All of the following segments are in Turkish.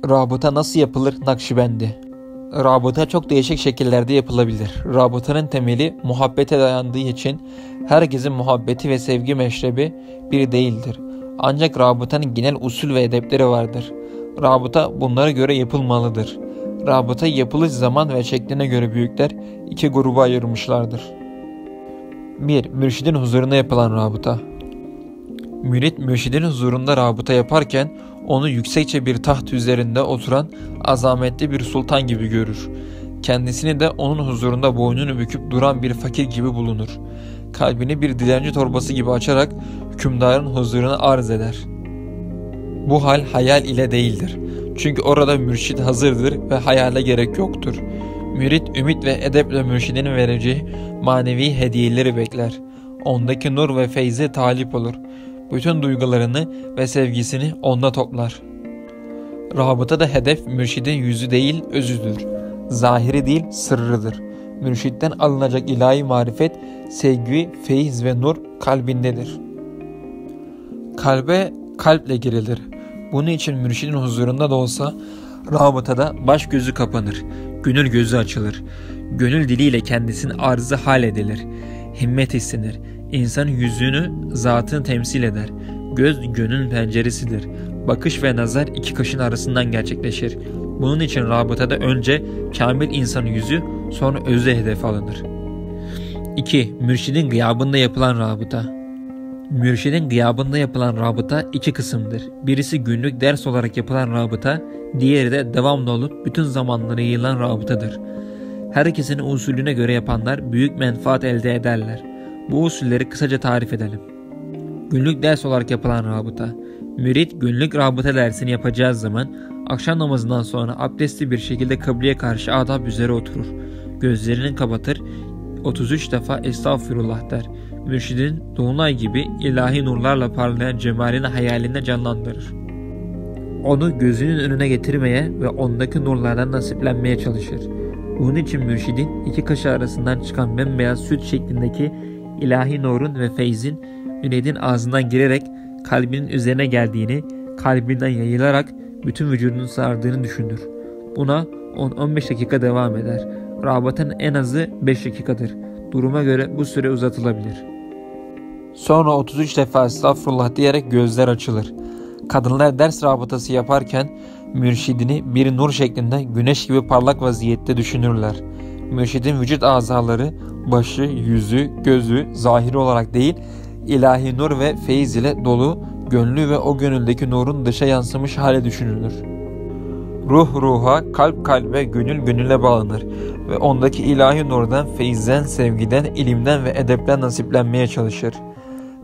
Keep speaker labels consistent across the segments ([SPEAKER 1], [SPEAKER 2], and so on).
[SPEAKER 1] Rabıta nasıl yapılır? Nakşibendi. Rabıta çok değişik şekillerde yapılabilir. Rabıtanın temeli muhabbete dayandığı için herkesin muhabbeti ve sevgi meşrebi bir değildir. Ancak rabıtanın genel usul ve edepleri vardır. Rabıta bunlara göre yapılmalıdır. Rabıta yapılış zaman ve şekline göre büyükler iki gruba ayırmışlardır. 1. Mürşidin huzuruna yapılan rabıta. Mürit mürşidin huzurunda rabıta yaparken onu yüksekçe bir taht üzerinde oturan azametli bir sultan gibi görür. Kendisini de onun huzurunda boynunu büküp duran bir fakir gibi bulunur. Kalbini bir dilenci torbası gibi açarak hükümdarın huzuruna arz eder. Bu hal hayal ile değildir. Çünkü orada mürşid hazırdır ve hayale gerek yoktur. Mürit ümit ve edeple mürşidinin vereceği manevi hediyeleri bekler. Ondaki nur ve feyze talip olur. Bütün duygularını ve sevgisini onda toplar. Rabıta da hedef mürşidin yüzü değil özüdür. Zahiri değil sırrıdır. Mürşitten alınacak ilahi marifet, sevgi, feyiz ve nur kalbindedir. Kalbe kalple girilir. Bunun için mürşidin huzurunda da olsa rabıtada baş gözü kapanır. Gönül gözü açılır. Gönül diliyle kendisini arzı hal edilir. Himmet istenir. İnsanın yüzünü, zatını temsil eder. Göz gönlün penceresidir. Bakış ve nazar iki kaşın arasından gerçekleşir. Bunun için rabıtada önce kamil insanın yüzü, sonra özü hedef alınır. 2. Mürşidin gıyabında yapılan rabıta. Mürşidin gıyabında yapılan rabıta iki kısımdır. Birisi günlük ders olarak yapılan rabıta, diğeri de devamlı olup bütün zamanlara yayılan rabıtadır. Herkesin usulüne göre yapanlar büyük menfaat elde ederler. Bu usulleri kısaca tarif edelim. Günlük ders olarak yapılan rabıta. Mürit günlük rabıta dersini yapacağı zaman akşam namazından sonra abdestli bir şekilde kıbleye karşı adab üzere oturur. Gözlerini kapatır, 33 defa estağfirullah der. Mürşidin dolunay gibi ilahi nurlarla parlayan cemalini hayalinde canlandırır. Onu gözünün önüne getirmeye ve ondaki nurlardan nasiplenmeye çalışır. Bunun için mürşidin iki kaşı arasından çıkan bembeyaz süt şeklindeki ilahi nurun ve feyzin müridin ağzından girerek kalbinin üzerine geldiğini, kalbinden yayılarak bütün vücudunu sardığını düşünür. Buna 10-15 dakika devam eder. Rabıtanın en azı 5 dakikadır. Duruma göre bu süre uzatılabilir. Sonra 33 defa estağfurullah diyerek gözler açılır. Kadınlar ders rabıtası yaparken mürşidini bir nur şeklinde güneş gibi parlak vaziyette düşünürler. Mürşidin vücut azaları, başı, yüzü, gözü zahiri olarak değil, ilahi nur ve feyiz ile dolu, gönlü ve o gönüldeki nurun dışa yansımış hale düşünülür. Ruh ruha, kalp kalbe, gönül gönüle bağlanır ve ondaki ilahi nurdan, feyizden, sevgiden, ilimden ve edepten nasiplenmeye çalışır.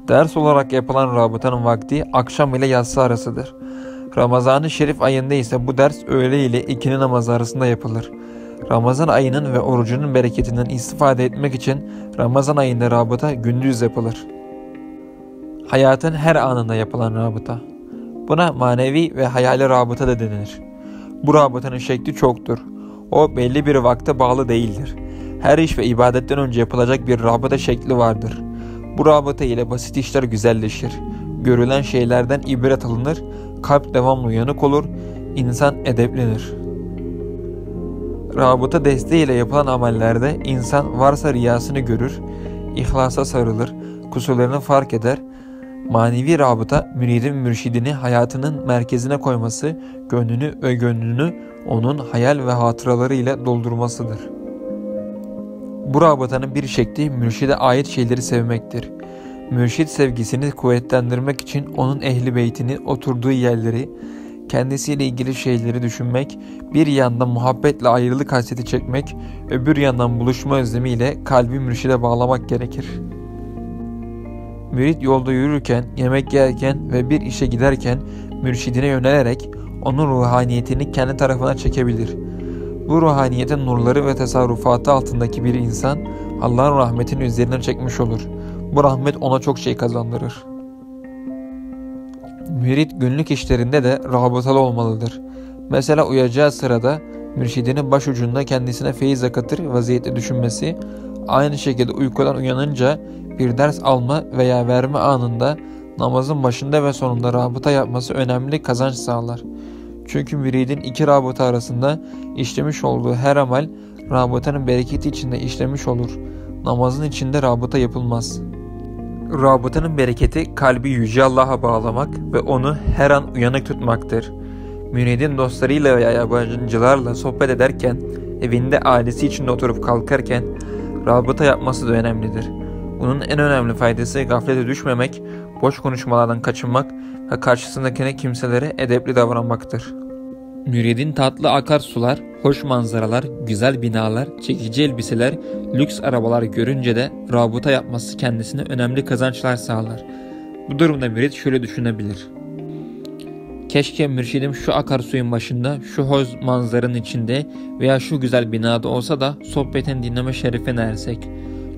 [SPEAKER 1] Ders olarak yapılan rabıtanın vakti akşam ile yatsı arasıdır. Ramazan-ı Şerif ayında ise bu ders öğle ile ikindi namazı arasında yapılır. Ramazan ayının ve orucunun bereketinden istifade etmek için Ramazan ayında rabıta gündüz yapılır. Hayatın her anında yapılan rabıta. Buna manevi ve hayali rabıta da denilir. Bu rabıtanın şekli çoktur. O belli bir vakte bağlı değildir. Her iş ve ibadetten önce yapılacak bir rabıta şekli vardır. Bu rabıta ile basit işler güzelleşir. Görülen şeylerden ibret alınır, kalp devamlı uyanık olur, insan edeplenir. Rabıta desteğiyle yapılan amellerde insan varsa riyasını görür, ihlasa sarılır, kusurlarını fark eder. Manevi rabıta müridin mürşidini hayatının merkezine koyması, gönlünü ve gönlünü onun hayal ve hatıraları ile doldurmasıdır. Bu rabıtanın bir şekli mürşide ait şeyleri sevmektir. Mürşid sevgisini kuvvetlendirmek için onun ehli beytini, oturduğu yerleri, kendisiyle ilgili şeyleri düşünmek, bir yandan muhabbetle ayrılık hasreti çekmek, öbür yandan buluşma özlemiyle kalbi mürşide bağlamak gerekir. Mürid yolda yürürken, yemek yerken ve bir işe giderken mürşidine yönelerek onun ruhaniyetini kendi tarafına çekebilir. Bu ruhaniyetin nurları ve tasarrufatı altındaki bir insan Allah'ın rahmetini üzerinden çekmiş olur. Bu rahmet ona çok şey kazandırır. Mürid günlük işlerinde de rabıtalı olmalıdır. Mesela uyuyacağı sırada mürşidinin başucunda kendisine feyiz akıtır vaziyette düşünmesi, aynı şekilde uykudan uyanınca bir ders alma veya verme anında namazın başında ve sonunda rabıta yapması önemli kazanç sağlar. Çünkü müridin iki rabıta arasında işlemiş olduğu her amel rabıtanın bereketi içinde işlemiş olur. Namazın içinde rabıta yapılmaz. Rabıtanın bereketi kalbi Yüce Allah'a bağlamak ve onu her an uyanık tutmaktır. Müridin dostlarıyla veya yabancılarla sohbet ederken, evinde ailesi içinde oturup kalkarken rabıta yapması da önemlidir. Bunun en önemli faydası gaflete düşmemek, boş konuşmalardan kaçınmak ve karşısındakine kimselere edepli davranmaktır. Müridin tatlı akarsular, hoş manzaralar, güzel binalar, çekici elbiseler, lüks arabalar görünce de rabıta yapması kendisine önemli kazançlar sağlar. Bu durumda mürid şöyle düşünebilir: keşke mürşidim şu akarsuyun başında, şu hoş manzaranın içinde veya şu güzel binada olsa da sohbetini dinleme şerefine ersek.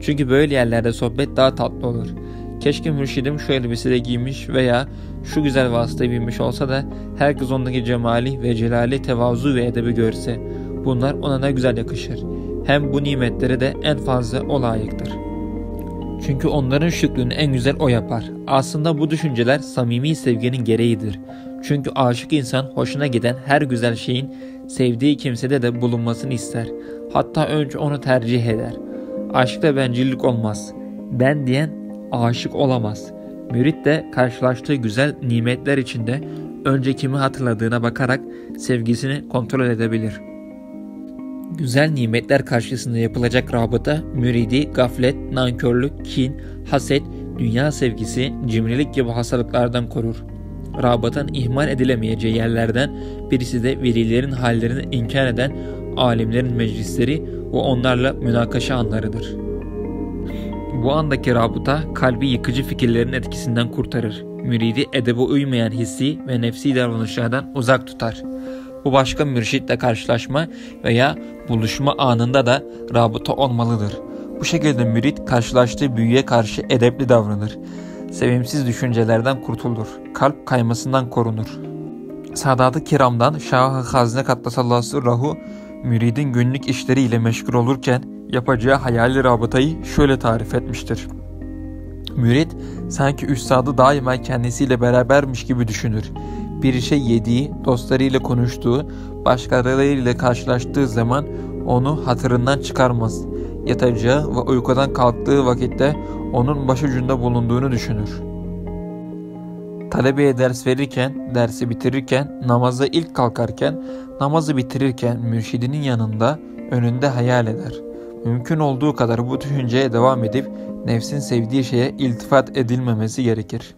[SPEAKER 1] Çünkü böyle yerlerde sohbet daha tatlı olur. Keşke mürşidim şu elbiseyi giymiş veya şu güzel vasıtayı binmiş olsa da herkes ondaki cemali ve celali, tevazu ve edebi görse. Bunlar ona ne güzel yakışır. Hem bu nimetlere de en fazla o layıktır. Çünkü onların şükrünü en güzel o yapar. Aslında bu düşünceler samimi sevginin gereğidir. Çünkü aşık insan hoşuna giden her güzel şeyin sevdiği kimsede de bulunmasını ister. Hatta önce onu tercih eder. Aşkta bencillik olmaz. Ben diyen aşık olamaz. Mürit de karşılaştığı güzel nimetler içinde önce kimi hatırladığına bakarak sevgisini kontrol edebilir. Güzel nimetler karşısında yapılacak rabıta, müridi gaflet, nankörlük, kin, haset, dünya sevgisi, cimrilik gibi hastalıklardan korur. Rabıtanın ihmal edilemeyeceği yerlerden birisi de velilerin hallerini inkar eden alimlerin meclisleri ve onlarla münakaşa anlarıdır. Bu andaki rabıta kalbi yıkıcı fikirlerin etkisinden kurtarır. Müridi edebe uymayan hissi ve nefsi davranışlardan uzak tutar. Bu başka mürşitle karşılaşma veya buluşma anında da rabıta olmalıdır. Bu şekilde mürit karşılaştığı büyüye karşı edepli davranır. Sevimsiz düşüncelerden kurtulur. Kalp kaymasından korunur. Sadat-ı Kiram'dan Şah-ı Hazne Kaddesallahu Sırrahu, müridin günlük işleriyle meşgul olurken yapacağı hayali rabıtayı şöyle tarif etmiştir: mürid sanki üstadı daima kendisiyle berabermiş gibi düşünür. Bir işe yediği, dostlarıyla konuştuğu, başkalarıyla karşılaştığı zaman onu hatırından çıkarmaz. Yatacağı ve uykudan kalktığı vakitte onun başucunda bulunduğunu düşünür. Talebeye ders verirken, dersi bitirirken, namaza ilk kalkarken, namazı bitirirken mürşidinin yanında, önünde hayal eder. Mümkün olduğu kadar bu düşünceye devam edip nefsin sevdiği şeye iltifat edilmemesi gerekir.